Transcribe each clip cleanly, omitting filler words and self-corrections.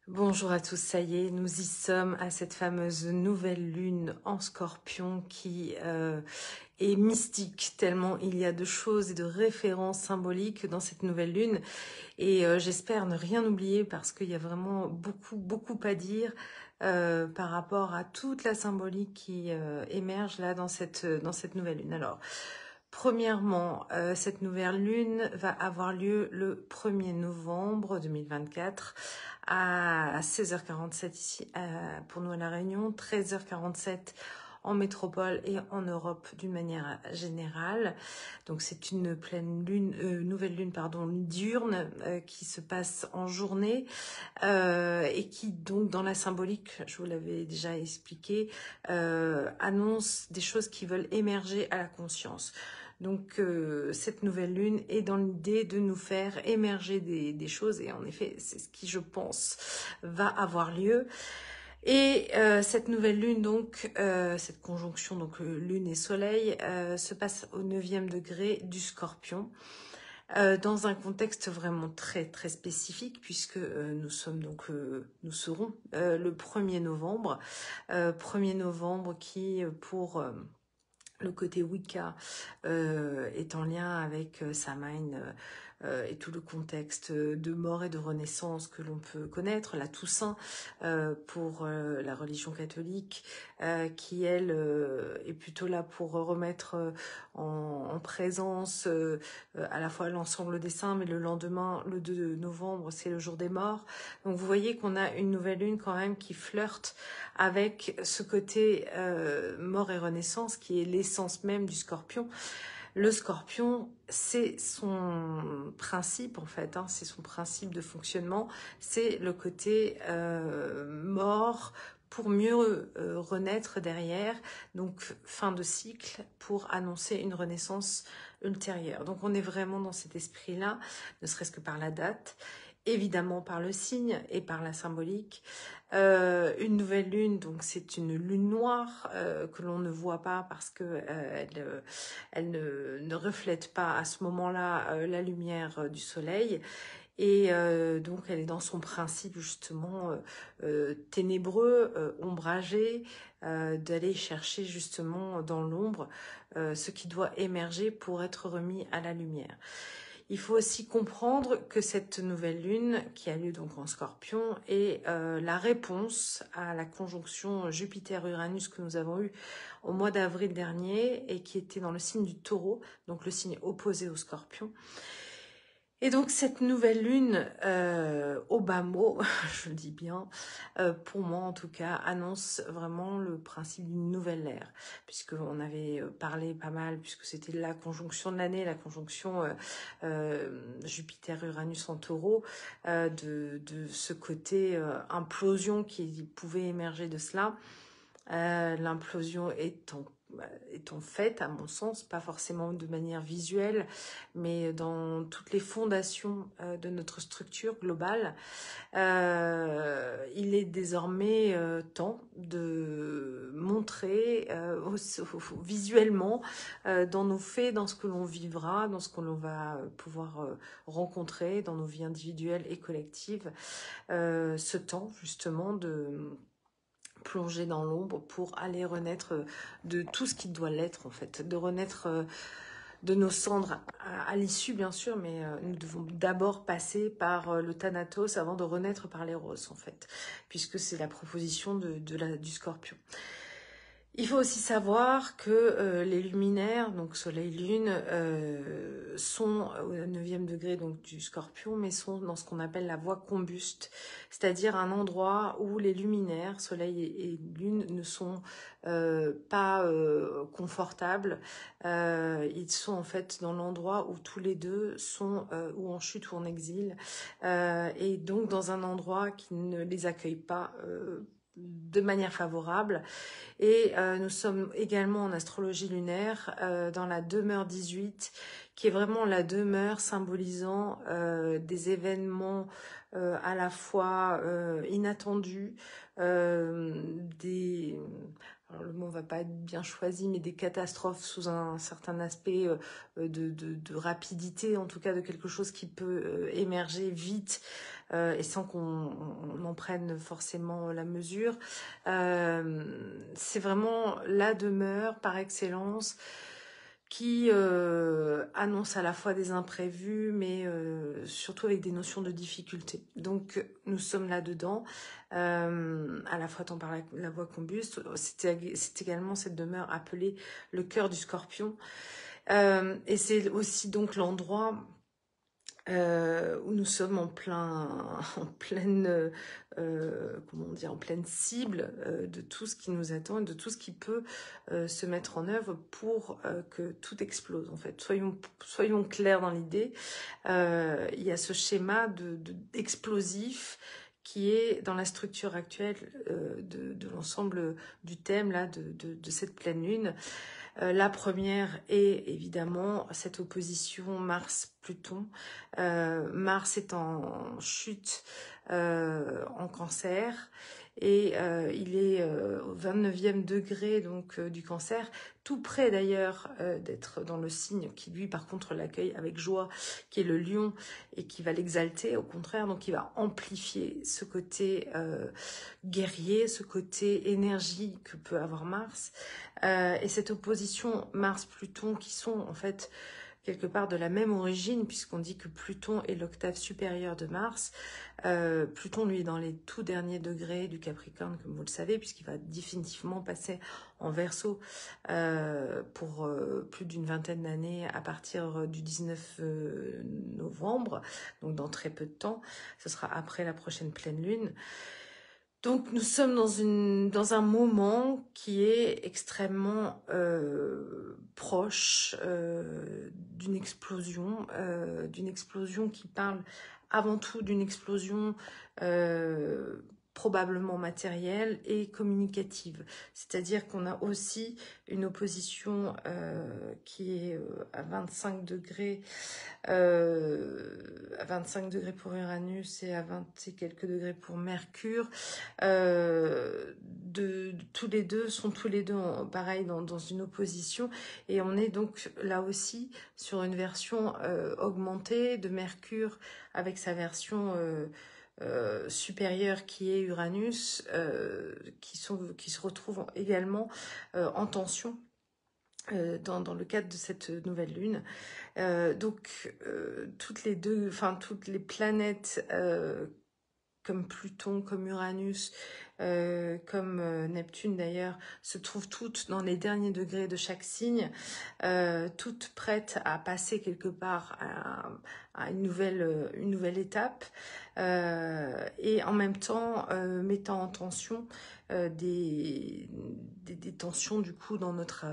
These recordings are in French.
Bonjour à tous, ça y est, nous y sommes à cette fameuse nouvelle lune en Scorpion qui est mystique, tellement il y a de choses et de références symboliques dans cette nouvelle lune. Et j'espère ne rien oublier parce qu'il y a vraiment beaucoup à dire par rapport à toute la symbolique qui émerge là dans cette nouvelle lune. Alors, premièrement, cette nouvelle lune va avoir lieu le 1er novembre 2024 à 16h47 ici pour nous à La Réunion, 13h47 en métropole et en Europe d'une manière générale. Donc c'est une pleine lune, nouvelle lune pardon, diurne qui se passe en journée et qui donc dans la symbolique, je vous l'avais déjà expliqué, annonce des choses qui veulent émerger à la conscience. Donc cette nouvelle lune est dans l'idée de nous faire émerger des choses et en effet c'est ce qui je pense va avoir lieu. Et cette nouvelle lune donc, cette conjonction donc lune et soleil se passe au 9e degré du Scorpion. Dans un contexte vraiment très spécifique puisque nous serons le 1er novembre. 1er novembre qui pour le côté Wicca est en lien avec Samhain et tout le contexte de mort et de renaissance que l'on peut connaître, la Toussaint pour la religion catholique, qui elle est plutôt là pour remettre en présence à la fois l'ensemble des saints, mais le lendemain, le 2 novembre, c'est le jour des morts. Donc vous voyez qu'on a une nouvelle lune quand même qui flirte avec ce côté mort et renaissance qui est l'essence même du Scorpion. Le Scorpion, c'est son principe en fait, c'est son principe de fonctionnement, c'est le côté mort pour mieux renaître derrière, donc fin de cycle pour annoncer une renaissance ultérieure. Donc on est vraiment dans cet esprit-là, ne serait-ce que par la date, évidemment par le signe et par la symbolique. Une nouvelle lune, donc c'est une lune noire que l'on ne voit pas parce que elle ne reflète pas à ce moment-là la lumière du soleil. Et donc elle est dans son principe justement ténébreux, ombragé, d'aller chercher justement dans l'ombre ce qui doit émerger pour être remis à la lumière. Il faut aussi comprendre que cette nouvelle lune, qui a lieu donc en Scorpion, est la réponse à la conjonction Jupiter-Uranus que nous avons eue au mois d'avril dernier et qui était dans le signe du Taureau, donc le signe opposé au Scorpion. Et donc cette nouvelle lune, au bas mot, je le dis bien, pour moi en tout cas, annonce vraiment le principe d'une nouvelle ère, puisqu'on avait parlé pas mal, puisque c'était la conjonction de l'année, la conjonction Jupiter-Uranus en Taureau, de ce côté implosion qui pouvait émerger de cela. L'implosion étant faite, à mon sens, pas forcément de manière visuelle, mais dans toutes les fondations de notre structure globale. Il est désormais temps de montrer visuellement dans nos faits, dans ce que l'on vivra, dans ce que l'on va pouvoir rencontrer dans nos vies individuelles et collectives, ce temps justement de plonger dans l'ombre pour aller renaître de tout ce qui doit l'être en fait, de renaître de nos cendres à l'issue bien sûr, mais nous devons d'abord passer par le Thanatos avant de renaître par l'Éros en fait, puisque c'est la proposition du Scorpion. Il faut aussi savoir que les luminaires, donc Soleil, Lune, sont au 9e degré donc, du Scorpion, mais sont dans ce qu'on appelle la voie combuste, c'est-à-dire un endroit où les luminaires, Soleil et Lune, ne sont pas confortables. Ils sont en fait dans l'endroit où tous les deux sont ou en chute ou en exil, et donc dans un endroit qui ne les accueille pas de manière favorable. Et nous sommes également en astrologie lunaire dans la demeure 18, qui est vraiment la demeure symbolisant des événements à la fois inattendus, alors le mot va pas être bien choisi, mais des catastrophes sous un certain aspect de rapidité, en tout cas de quelque chose qui peut émerger vite et sans qu'on en prenne forcément la mesure. C'est vraiment la demeure par excellence qui annonce à la fois des imprévus, mais surtout avec des notions de difficulté. Donc nous sommes là-dedans, à la fois tant par la voie combuste, c'est également cette demeure appelée le cœur du Scorpion, et c'est aussi donc l'endroit où nous sommes en pleine, comment dire, en pleine cible de tout ce qui nous attend et de tout ce qui peut se mettre en œuvre pour que tout explose. En fait, soyons clairs dans l'idée. Il y a ce schéma explosif qui est dans la structure actuelle de l'ensemble du thème là de cette pleine lune. La première est évidemment cette opposition Mars-Pluton. Mars est en chute en Cancer et il est au 29e degré donc du Cancer, tout près d'ailleurs d'être dans le signe qui lui par contre l'accueille avec joie, qui est le Lion et qui va l'exalter au contraire, donc il va amplifier ce côté guerrier, ce côté énergie que peut avoir Mars. Et cette opposition Mars-Pluton qui sont en fait quelque part de la même origine, puisqu'on dit que Pluton est l'octave supérieure de Mars. Pluton, lui, est dans les tout derniers degrés du Capricorne, comme vous le savez, puisqu'il va définitivement passer en Verseau pour plus d'une vingtaine d'années à partir du 19 novembre, donc dans très peu de temps. Ce sera après la prochaine pleine lune. Donc nous sommes dans un moment qui est extrêmement proche d'une explosion qui parle avant tout d'une explosion probablement matérielle et communicative. C'est-à-dire qu'on a aussi une opposition qui est à 25 degrés à 25 degrés pour Uranus et à 20 et quelques degrés pour Mercure. Tous les deux pareil dans une opposition et on est donc là aussi sur une version augmentée de Mercure avec sa version supérieure qui est Uranus qui se retrouvent également en tension dans le cadre de cette nouvelle lune. Donc toutes les planètes comme Pluton, comme Uranus, comme Neptune d'ailleurs, se trouvent toutes dans les derniers degrés de chaque signe, toutes prêtes à passer quelque part à une nouvelle étape, et en même temps mettant en tension des tensions du coup dans notre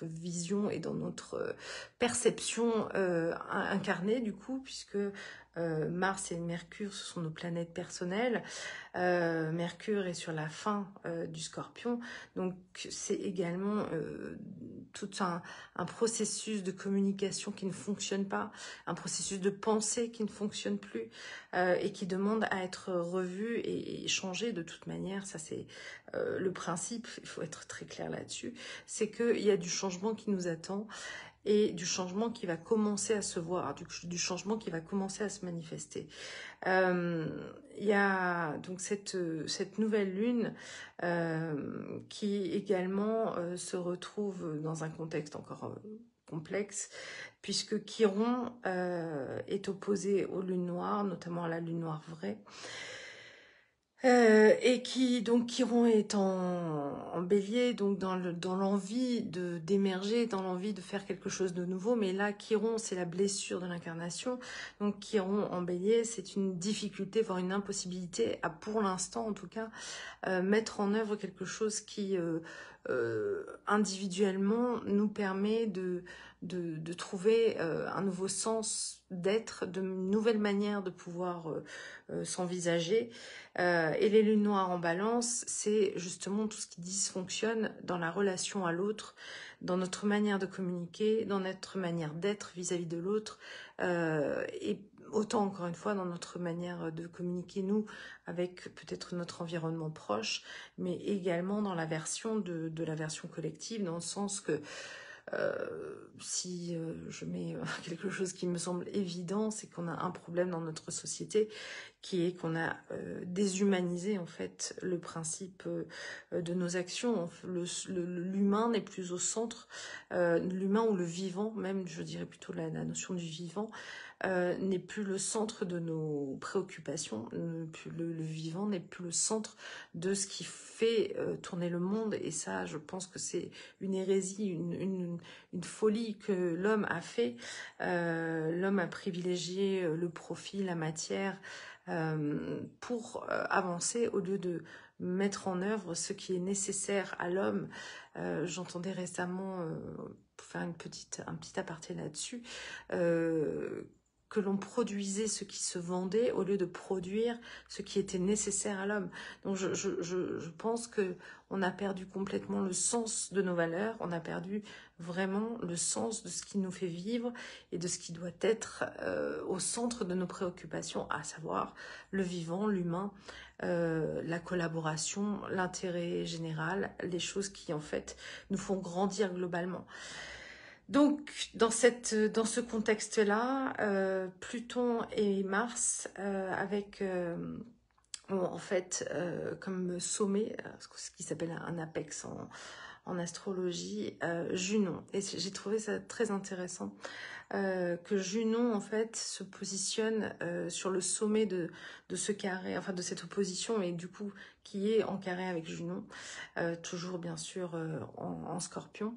vision et dans notre perception incarnée du coup, puisque Mars et Mercure, ce sont nos planètes personnelles. Mercure est sur la fin du Scorpion, donc c'est également tout un processus de communication qui ne fonctionne pas, un processus de pensée qui ne fonctionne plus et qui demande à être revu et changé de toute manière. Ça c'est le principe, il faut être très clair là-dessus, c'est qu'il y a du changement qui nous attend et du changement qui va commencer à se voir, du changement qui va commencer à se manifester. Il y a donc cette nouvelle lune qui également se retrouve dans un contexte encore complexe, puisque Chiron est opposé aux lunes noires, notamment à la lune noire vraie. Et donc Chiron est en bélier, donc dans l'envie d'émerger, dans l'envie de faire quelque chose de nouveau, mais là Chiron c'est la blessure de l'incarnation, donc Chiron en bélier c'est une difficulté, voire une impossibilité à, pour l'instant en tout cas, mettre en œuvre quelque chose qui individuellement nous permet de trouver un nouveau sens d'être, de nouvelles manières de pouvoir s'envisager. Et les lunes noires en balance, c'est justement tout ce qui dysfonctionne dans la relation à l'autre, dans notre manière de communiquer, dans notre manière d'être vis-à-vis de l'autre. Et autant encore une fois dans notre manière de communiquer nous avec peut-être notre environnement proche, mais également dans la version de la version collective, dans le sens que si je mets quelque chose qui me semble évident, c'est qu'on a un problème dans notre société qui est qu'on a déshumanisé en fait le principe de nos actions. L'humain n'est plus au centre, l'humain ou le vivant, même je dirais plutôt la notion du vivant, n'est plus le centre de nos préoccupations. Le vivant n'est plus le centre de ce qui fait tourner le monde. Et ça, je pense que c'est une hérésie, une folie que l'homme a fait. L'homme a privilégié le profit, la matière, pour avancer au lieu de mettre en œuvre ce qui est nécessaire à l'homme. J'entendais récemment, pour faire un petit aparté là-dessus, que l'on produisait ce qui se vendait au lieu de produire ce qui était nécessaire à l'homme. Donc je pense que on a perdu complètement le sens de nos valeurs, on a perdu vraiment le sens de ce qui nous fait vivre et de ce qui doit être au centre de nos préoccupations, à savoir le vivant, l'humain, la collaboration, l'intérêt général, les choses qui en fait nous font grandir globalement. Donc, dans ce contexte-là, Pluton et Mars, avec en fait comme sommet, ce qui s'appelle un apex en astrologie, Junon. Et j'ai trouvé ça très intéressant que Junon en fait se positionne sur le sommet de ce carré, enfin de cette opposition, et du coup qui est en carré avec Junon, toujours bien sûr en Scorpion.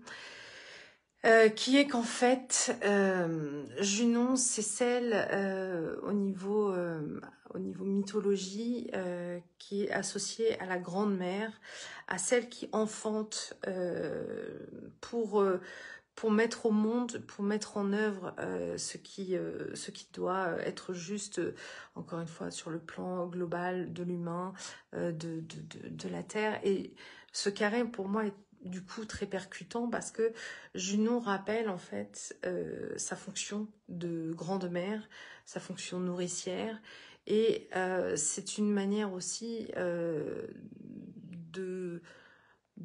Qui est qu'en fait, Junon, c'est celle au niveau mythologie qui est associée à la grande mère, à celle qui enfante pour mettre au monde, pour mettre en œuvre ce qui doit être juste, encore une fois, sur le plan global de l'humain, de la Terre. Et ce carré, pour moi, est du coup très percutant parce que Junon rappelle en fait sa fonction de grande mère, sa fonction nourricière, et c'est une manière aussi de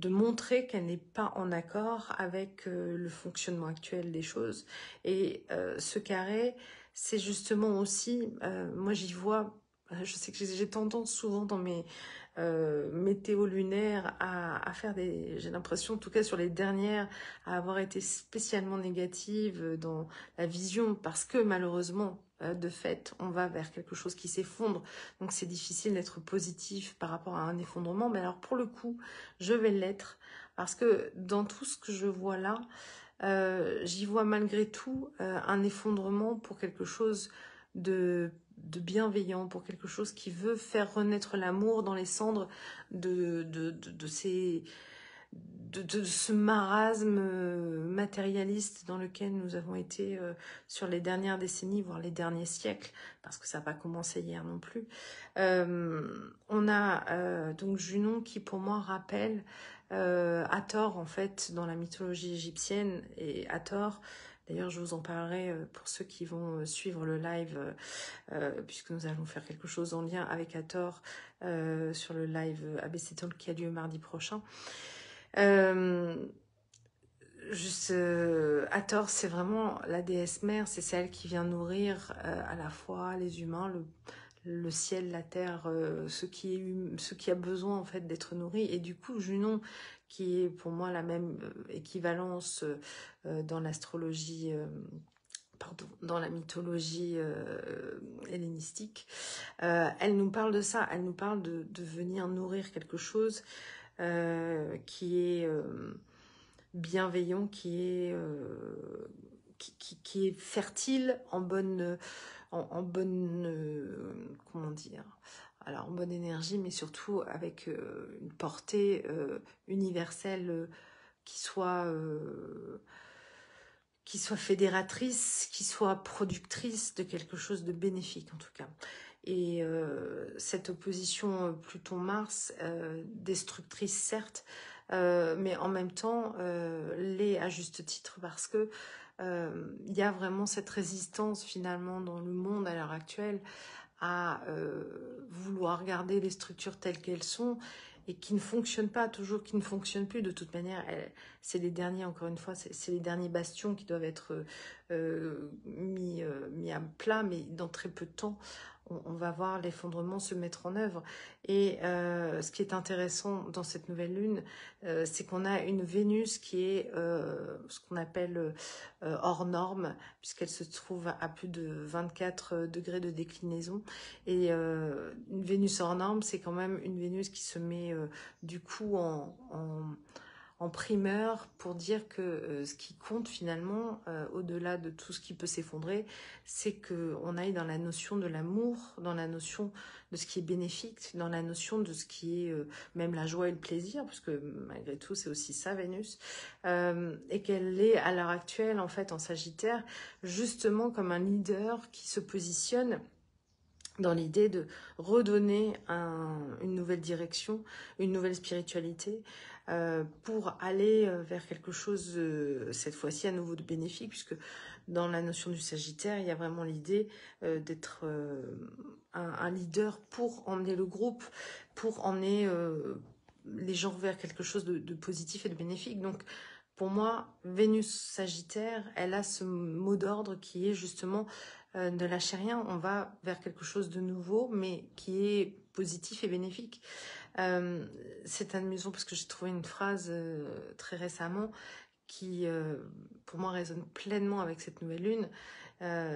montrer qu'elle n'est pas en accord avec le fonctionnement actuel des choses. Et ce carré, c'est justement aussi, moi j'y vois, je sais que j'ai tendance souvent dans mes météo lunaire à faire j'ai l'impression, en tout cas sur les dernières, à avoir été spécialement négative dans la vision, parce que malheureusement, de fait, on va vers quelque chose qui s'effondre. Donc c'est difficile d'être positif par rapport à un effondrement. Mais alors pour le coup, je vais l'être, parce que dans tout ce que je vois là, j'y vois malgré tout un effondrement pour quelque chose de bienveillant, pour quelque chose qui veut faire renaître l'amour dans les cendres de ce marasme matérialiste dans lequel nous avons été sur les dernières décennies, voire les derniers siècles, parce que ça n'a pas commencé hier non plus. On a donc Junon qui pour moi rappelle Hathor en fait dans la mythologie égyptienne, et Hathor, d'ailleurs je vous en parlerai pour ceux qui vont suivre le live, puisque nous allons faire quelque chose en lien avec Hathor sur le live ABC Talk qui a lieu mardi prochain. Hathor, c'est vraiment la déesse mère, c'est celle qui vient nourrir à la fois les humains, le ciel, la terre, ce qui a besoin en fait d'être nourri. Et du coup, Junon, qui est pour moi la même équivalence dans l'astrologie, dans la mythologie hellénistique, elle nous parle de ça, elle nous parle de venir nourrir quelque chose qui est bienveillant, qui est fertile, en bonne comment dire, alors en bonne énergie, mais surtout avec une portée universelle qui soit fédératrice, qui soit productrice de quelque chose de bénéfique en tout cas. Et cette opposition Pluton-Mars, destructrice certes, mais en même temps l'est à juste titre, parce que il y a vraiment cette résistance finalement dans le monde à l'heure actuelle à vouloir garder les structures telles qu'elles sont et qui ne fonctionnent pas toujours, qui ne fonctionnent plus de toute manière. C'est les derniers, encore une fois, c'est les derniers bastions qui doivent être mis à plat, mais dans très peu de temps, on va voir l'effondrement se mettre en œuvre. Et ce qui est intéressant dans cette nouvelle lune, c'est qu'on a une Vénus qui est ce qu'on appelle hors norme, puisqu'elle se trouve à plus de 24 degrés de déclinaison. Et une Vénus hors norme, c'est quand même une Vénus qui se met du coup en primeur pour dire que ce qui compte finalement, au-delà de tout ce qui peut s'effondrer, c'est qu'on aille dans la notion de l'amour, dans la notion de ce qui est bénéfique, dans la notion de ce qui est même la joie et le plaisir, parce que malgré tout c'est aussi ça Vénus, et qu'elle est à l'heure actuelle en fait en Sagittaire, justement comme un leader qui se positionne dans l'idée de redonner une nouvelle direction, une nouvelle spiritualité, pour aller vers quelque chose, cette fois-ci à nouveau de bénéfique, puisque dans la notion du Sagittaire, il y a vraiment l'idée d'être un leader pour emmener le groupe, pour emmener les gens vers quelque chose de positif et de bénéfique. Donc, pour moi, Vénus Sagittaire, elle a ce mot d'ordre qui est justement ne lâchez rien, on va vers quelque chose de nouveau, mais qui est positif et bénéfique. C'est amusant parce que j'ai trouvé une phrase très récemment qui, pour moi, résonne pleinement avec cette nouvelle lune.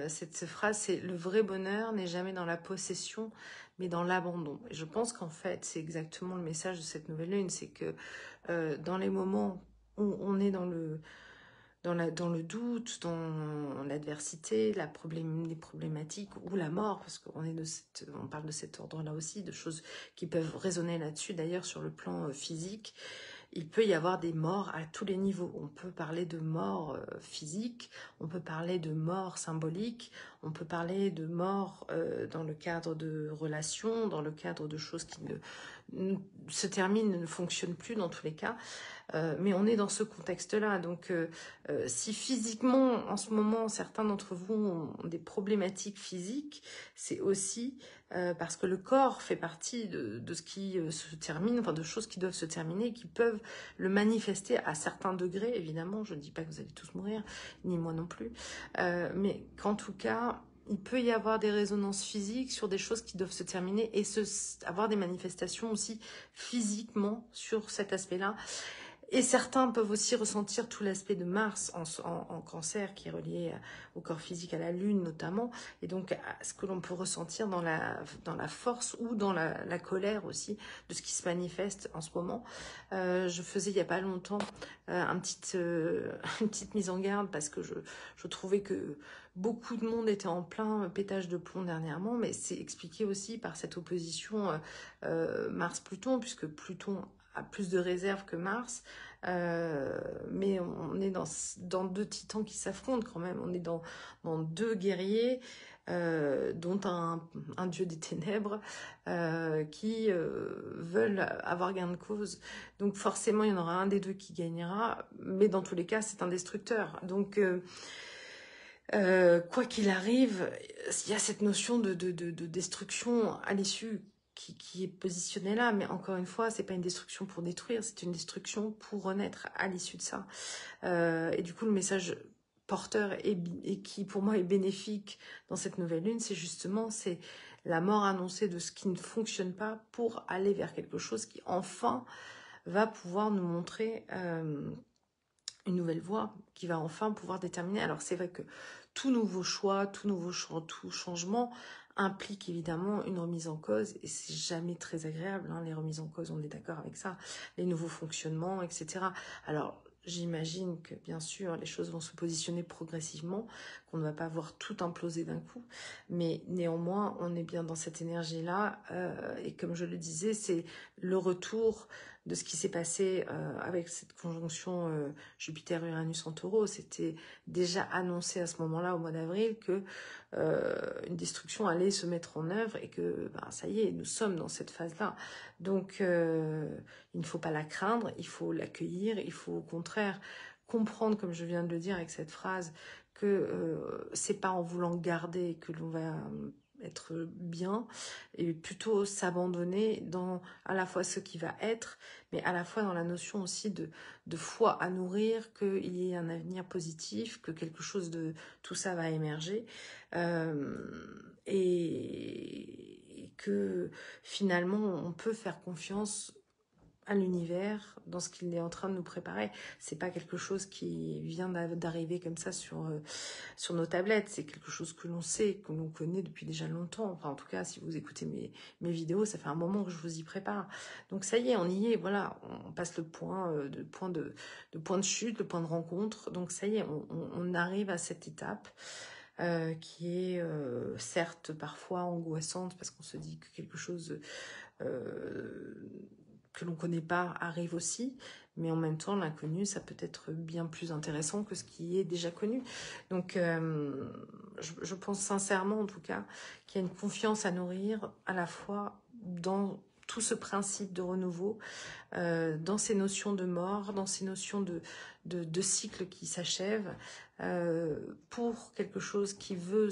Cette phrase, c'est « Le vrai bonheur n'est jamais dans la possession, mais dans l'abandon ». Et je pense qu'en fait, c'est exactement le message de cette nouvelle lune, c'est que dans les moments où on est dans le doute, dans l'adversité, les problématiques ou la mort, parce on parle de cet ordre-là aussi, de choses qui peuvent résonner là-dessus, d'ailleurs sur le plan physique. Il peut y avoir des morts à tous les niveaux. On peut parler de mort physique, on peut parler de mort symbolique, on peut parler de mort dans le cadre de relations, dans le cadre de choses qui se terminent, ne fonctionnent plus dans tous les cas. Mais on est dans ce contexte-là. Donc, si physiquement, en ce moment, certains d'entre vous ont des problématiques physiques, c'est aussi parce que le corps fait partie de ce qui se termine, enfin de choses qui doivent se terminer et qui peuvent le manifester à certains degrés, évidemment. Je ne dis pas que vous allez tous mourir, ni moi non plus. Mais qu'en tout cas, il peut y avoir des résonances physiques sur des choses qui doivent se terminer et avoir des manifestations aussi physiquement sur cet aspect-là. Et certains peuvent aussi ressentir tout l'aspect de Mars en cancer qui est relié au corps physique, à la lune notamment, et donc à ce que l'on peut ressentir dans la force ou dans la colère aussi de ce qui se manifeste en ce moment. Je faisais il n'y a pas longtemps une petite mise en garde parce que je trouvais que beaucoup de monde était en plein pétage de plomb dernièrement, mais c'est expliqué aussi par cette opposition Mars-Pluton, puisque Pluton a plus de réserve que Mars, mais on est dans deux titans qui s'affrontent quand même, on est dans deux guerriers, dont un dieu des ténèbres, qui veulent avoir gain de cause. Donc forcément, il y en aura un des deux qui gagnera, mais dans tous les cas, c'est un destructeur. Donc, quoi qu'il arrive, il y a cette notion de destruction à l'issue qui est positionnée là, mais encore une fois, c'est pas une destruction pour détruire, c'est une destruction pour renaître à l'issue de ça. Et du coup, le message porteur et qui pour moi est bénéfique dans cette nouvelle lune, c'est la mort annoncée de ce qui ne fonctionne pas pour aller vers quelque chose qui enfin va pouvoir nous montrer une nouvelle voie, qui va enfin pouvoir déterminer. Alors c'est vrai que tout nouveau choix, tout changement implique évidemment une remise en cause, et c'est jamais très agréable, hein, les remises en cause, on est d'accord avec ça, les nouveaux fonctionnements, etc. Alors j'imagine que bien sûr les choses vont se positionner progressivement, qu'on ne va pas voir tout imploser d'un coup, mais néanmoins on est bien dans cette énergie-là, et comme je le disais, c'est le retour de ce qui s'est passé avec cette conjonction Jupiter-Uranus en Taureau. C'était déjà annoncé à ce moment-là, au mois d'avril, que une destruction allait se mettre en œuvre et que ça y est, nous sommes dans cette phase-là. Donc, il ne faut pas la craindre, il faut l'accueillir, il faut au contraire comprendre, comme je viens de le dire avec cette phrase, que c'est pas en voulant garder que l'on va être bien, et plutôt s'abandonner dans à la fois ce qui va être, mais à la fois dans la notion aussi de foi à nourrir, qu'il y ait un avenir positif, que quelque chose de tout ça va émerger, et que finalement on peut faire confiance à l'univers dans ce qu'il est en train de nous préparer. C'est pas quelque chose qui vient d'arriver comme ça sur nos tablettes, c'est quelque chose que l'on sait, que l'on connaît depuis déjà longtemps. Enfin, en tout cas, si vous écoutez mes vidéos, ça fait un moment que je vous y prépare. Donc ça y est, on y est, voilà, on passe le point de chute, le point de rencontre. Donc ça y est, on arrive à cette étape qui est certes parfois angoissante parce qu'on se dit que quelque chose que l'on connaît pas arrive aussi, mais en même temps l'inconnu ça peut être bien plus intéressant que ce qui est déjà connu. Donc je pense sincèrement en tout cas qu'il y a une confiance à nourrir à la fois dans tout ce principe de renouveau, dans ces notions de mort, dans ces notions de cycle qui s'achève, pour quelque chose qui veut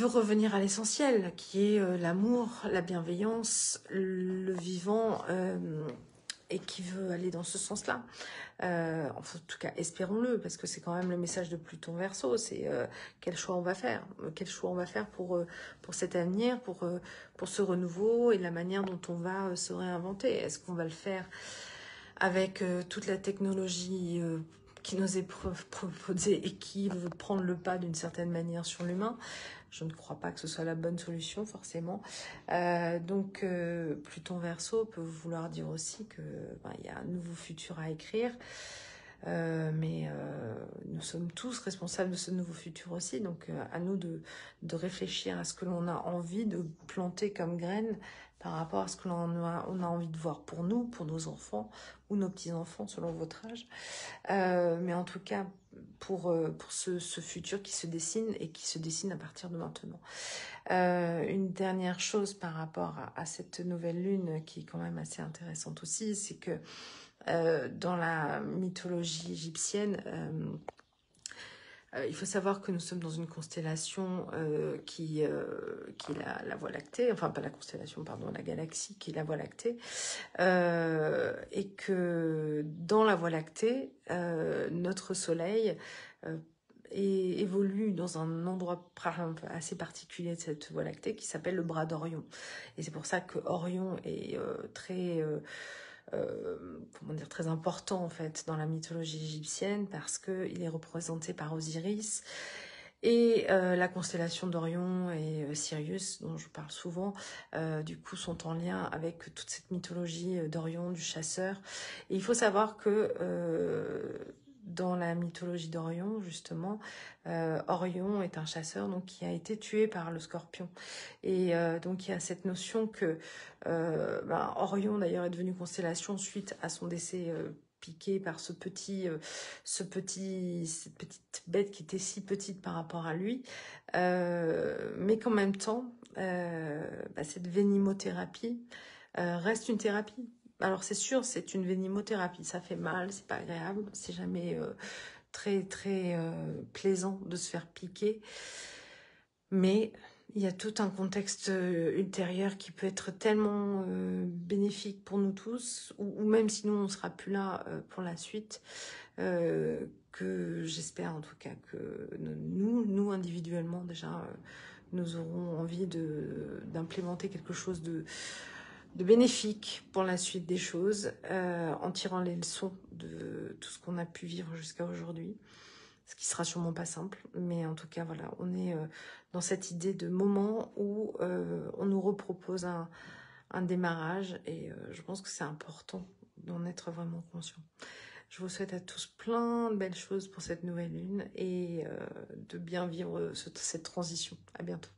revenir à l'essentiel, qui est l'amour, la bienveillance, le vivant, et qui veut aller dans ce sens-là. En tout cas, espérons-le, parce que c'est quand même le message de Pluton Verseau, c'est quel choix on va faire, pour cet avenir, pour ce renouveau, et la manière dont on va se réinventer. Est-ce qu'on va le faire avec toute la technologie qui nous est proposée et qui veut prendre le pas d'une certaine manière sur l'humain? Je ne crois pas que ce soit la bonne solution, forcément. Donc, Pluton Verseau peut vouloir dire aussi que y a un nouveau futur à écrire. Mais nous sommes tous responsables de ce nouveau futur aussi. Donc, à nous de réfléchir à ce que l'on a envie de planter comme graine par rapport à ce que on a envie de voir pour nous, pour nos enfants ou nos petits-enfants, selon votre âge. Mais en tout cas, pour ce futur qui se dessine et qui se dessine à partir de maintenant. Une dernière chose par rapport à cette nouvelle lune qui est quand même assez intéressante aussi, c'est que dans la mythologie égyptienne, il faut savoir que nous sommes dans une constellation qui est la Voie lactée, enfin pas la constellation, pardon, la galaxie qui est la Voie lactée, et que dans la Voie lactée, notre Soleil évolue dans un endroit assez particulier de cette Voie lactée qui s'appelle le bras d'Orion. Et c'est pour ça que Orion est très important en fait dans la mythologie égyptienne, parce qu'il est représenté par Osiris, et la constellation d'Orion et Sirius, dont je parle souvent, du coup sont en lien avec toute cette mythologie d'Orion, du chasseur. Et il faut savoir que dans la mythologie d'Orion, justement, Orion est un chasseur donc, qui a été tué par le scorpion. Et donc, il y a cette notion que Orion, d'ailleurs, est devenu constellation suite à son décès piqué par cette petite bête qui était si petite par rapport à lui. Mais qu'en même temps, cette vénimothérapie reste une thérapie. Alors c'est sûr, c'est une vénimothérapie, ça fait mal, c'est pas agréable, c'est jamais très très plaisant de se faire piquer, mais il y a tout un contexte ultérieur qui peut être tellement bénéfique pour nous tous, ou même si nous on sera plus là pour la suite, que j'espère en tout cas que nous individuellement déjà nous aurons envie d'implémenter quelque chose de bénéfique pour la suite des choses, en tirant les leçons de tout ce qu'on a pu vivre jusqu'à aujourd'hui, ce qui sera sûrement pas simple, mais en tout cas voilà, on est dans cette idée de moment où on nous repropose un démarrage, et je pense que c'est important d'en être vraiment conscient. Je vous souhaite à tous plein de belles choses pour cette nouvelle lune, et de bien vivre cette transition. À bientôt.